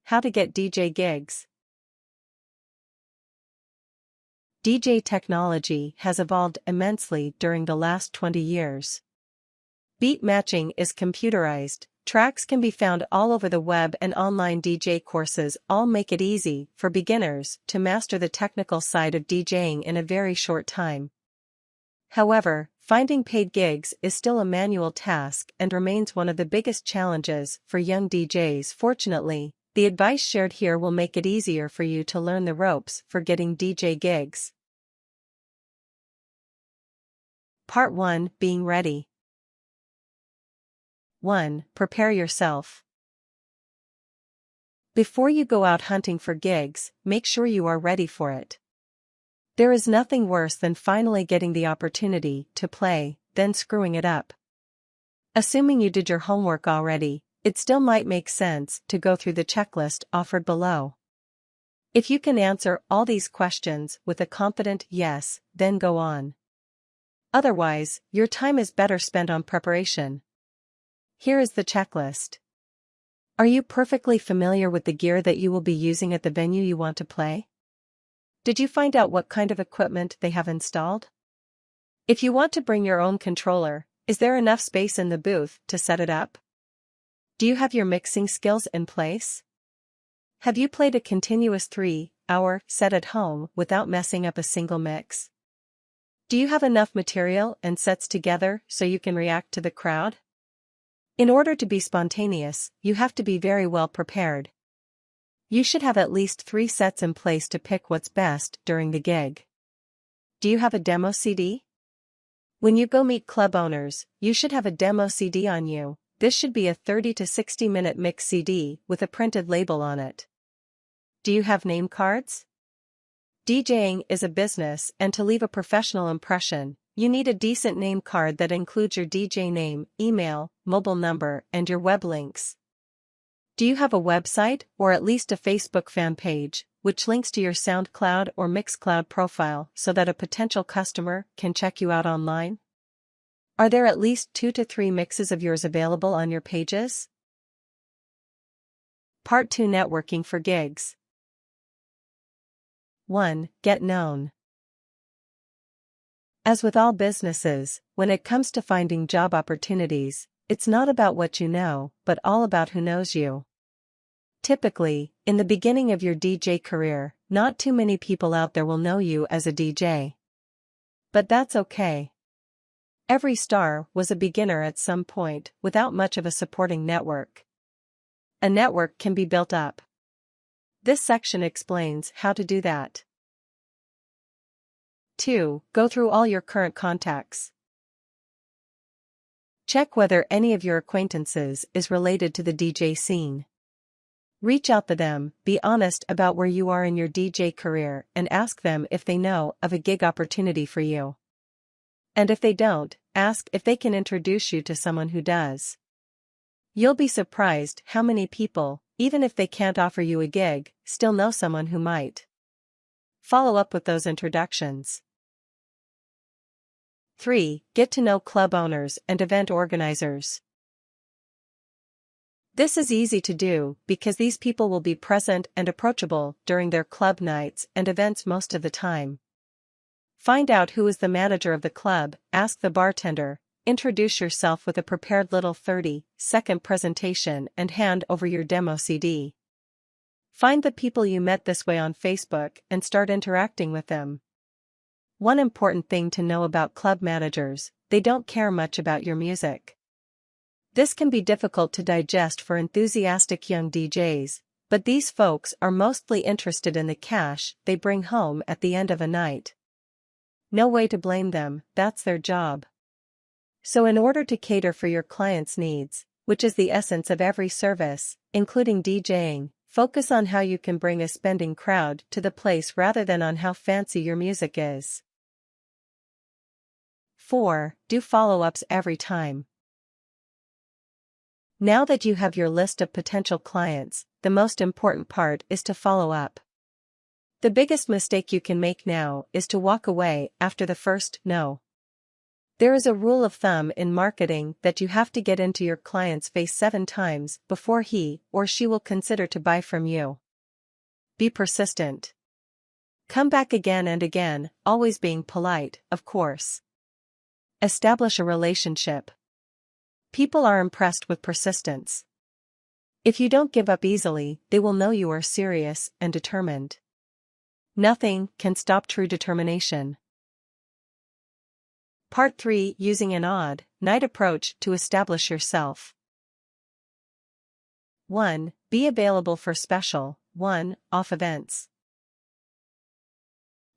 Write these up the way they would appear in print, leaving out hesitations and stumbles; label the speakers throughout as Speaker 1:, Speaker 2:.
Speaker 1: How to get DJ gigs. DJ technology has evolved immensely during the last 20 years. Beat matching is computerized, tracks can be found all over the web, and online DJ courses all make it easy for beginners to master the technical side of DJing in a very short time. However, finding paid gigs is still a manual task and remains one of the biggest challenges for young DJs. Fortunately, the advice shared here will make it easier for you to learn the ropes for getting DJ gigs. Part 1: Being ready. 1. Prepare yourself. Before you go out hunting for gigs, make sure you are ready for it. There is nothing worse than finally getting the opportunity to play, then screwing it up. Assuming you did your homework already, it still might make sense to go through the checklist offered below. If you can answer all these questions with a confident yes, then go on. Otherwise, your time is better spent on preparation. Here is the checklist. Are you perfectly familiar with the gear that you will be using at the venue you want to play? Did you find out what kind of equipment they have installed? If you want to bring your own controller, is there enough space in the booth to set it up? Do you have your mixing skills in place? Have you played a continuous 3-hour set at home without messing up a single mix? Do you have enough material and sets together so you can react to the crowd? In order to be spontaneous, you have to be very well prepared. You should have at least 3 sets in place to pick what's best during the gig. Do you have a demo CD? When you go meet club owners, you should have a demo CD on you. This should be a 30 to 60 minute mix CD with a printed label on it. Do you have name cards? DJing is a business, and to leave a professional impression, you need a decent name card that includes your DJ name, email, mobile number, and your web links. Do you have a website, or at least a Facebook fan page, which links to your SoundCloud or Mixcloud profile so that a potential customer can check you out online? Are there at least 2 to 3 mixes of yours available on your pages? Part 2: Networking for gigs. 1. Get known. As with all businesses, when it comes to finding job opportunities, it's not about what you know, but all about who knows you. Typically, in the beginning of your DJ career, not too many people out there will know you as a DJ. But that's okay. Every star was a beginner at some point, without much of a supporting network. A network can be built up. This section explains how to do that. 2. Go through all your current contacts. Check whether any of your acquaintances is related to the DJ scene. Reach out to them, be honest about where you are in your DJ career, and ask them if they know of a gig opportunity for you. And if they don't, ask if they can introduce you to someone who does. You'll be surprised how many people, even if they can't offer you a gig, still know someone who might. Follow up with those introductions. 3. Get to know club owners and event organizers. This is easy to do because these people will be present and approachable during their club nights and events most of the time. Find out who is the manager of the club, ask the bartender, introduce yourself with a prepared little 30-second presentation, and hand over your demo CD. Find the people you met this way on Facebook and start interacting with them. One important thing to know about club managers: they don't care much about your music. This can be difficult to digest for enthusiastic young DJs, but these folks are mostly interested in the cash they bring home at the end of a night. No way to blame them, that's their job. So in order to cater for your clients' needs, which is the essence of every service, including DJing, focus on how you can bring a spending crowd to the place rather than on how fancy your music is. 4. Do follow-ups every time. Now that you have your list of potential clients, the most important part is to follow up. The biggest mistake you can make now is to walk away after the first no. There is a rule of thumb in marketing that you have to get into your client's face 7 times before he or she will consider to buy from you. Be persistent. Come back again and again, always being polite, of course. Establish a relationship. People are impressed with persistence. If you don't give up easily, they will know you are serious and determined. Nothing can stop true determination. Part 3: Using an odd night approach to establish yourself. 1. Be available for special, one-off events.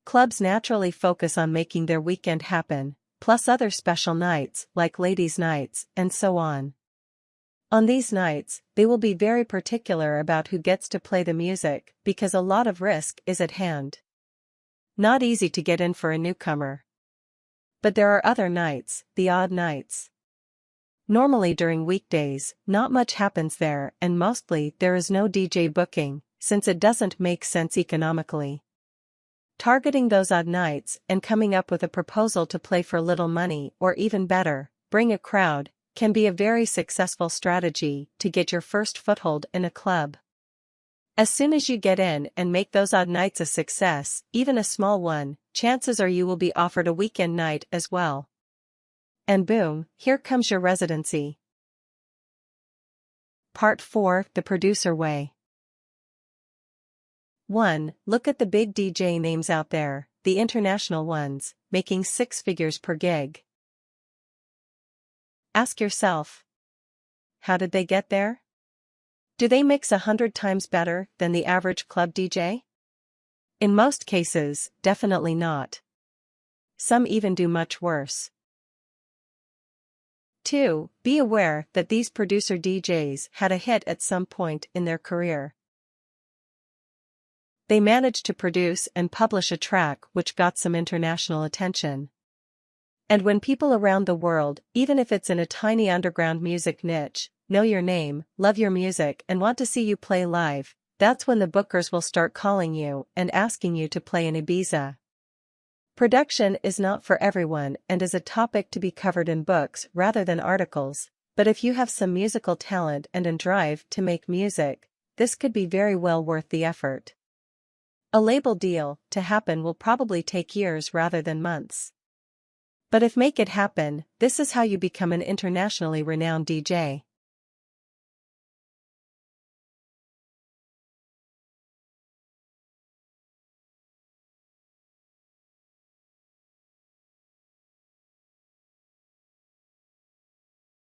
Speaker 1: Clubs naturally focus on making their weekend happen, plus other special nights like ladies' nights and so on. On these nights, they will be very particular about who gets to play the music because a lot of risk is at hand. Not easy to get in for a newcomer. But there are other nights, the odd nights. Normally during weekdays, not much happens there, and mostly there is no DJ booking, since it doesn't make sense economically. Targeting those odd nights and coming up with a proposal to play for little money, or even better, bring a crowd, can be a very successful strategy to get your first foothold in a club. As soon as you get in and make those odd nights a success, even a small one, chances are you will be offered a weekend night as well. And boom, here comes your residency. Part 4: The Producer Way. 1. Look at the big DJ names out there, the international ones, making 6 figures per gig. Ask yourself, how did they get there? Do they mix 100 times better than the average club DJ? In most cases, definitely not. Some even do much worse. 2. Be aware that these producer DJs had a hit at some point in their career. They managed to produce and publish a track which got some international attention. And when people around the world, even if it's in a tiny underground music niche, know your name, love your music and want to see you play live, that's when the bookers will start calling you and asking you to play in Ibiza. Production is not for everyone and is a topic to be covered in books rather than articles, but if you have some musical talent and a drive to make music, this could be very well worth the effort. A label deal to happen will probably take years rather than months. But if make it happen, this is how you become an internationally renowned DJ.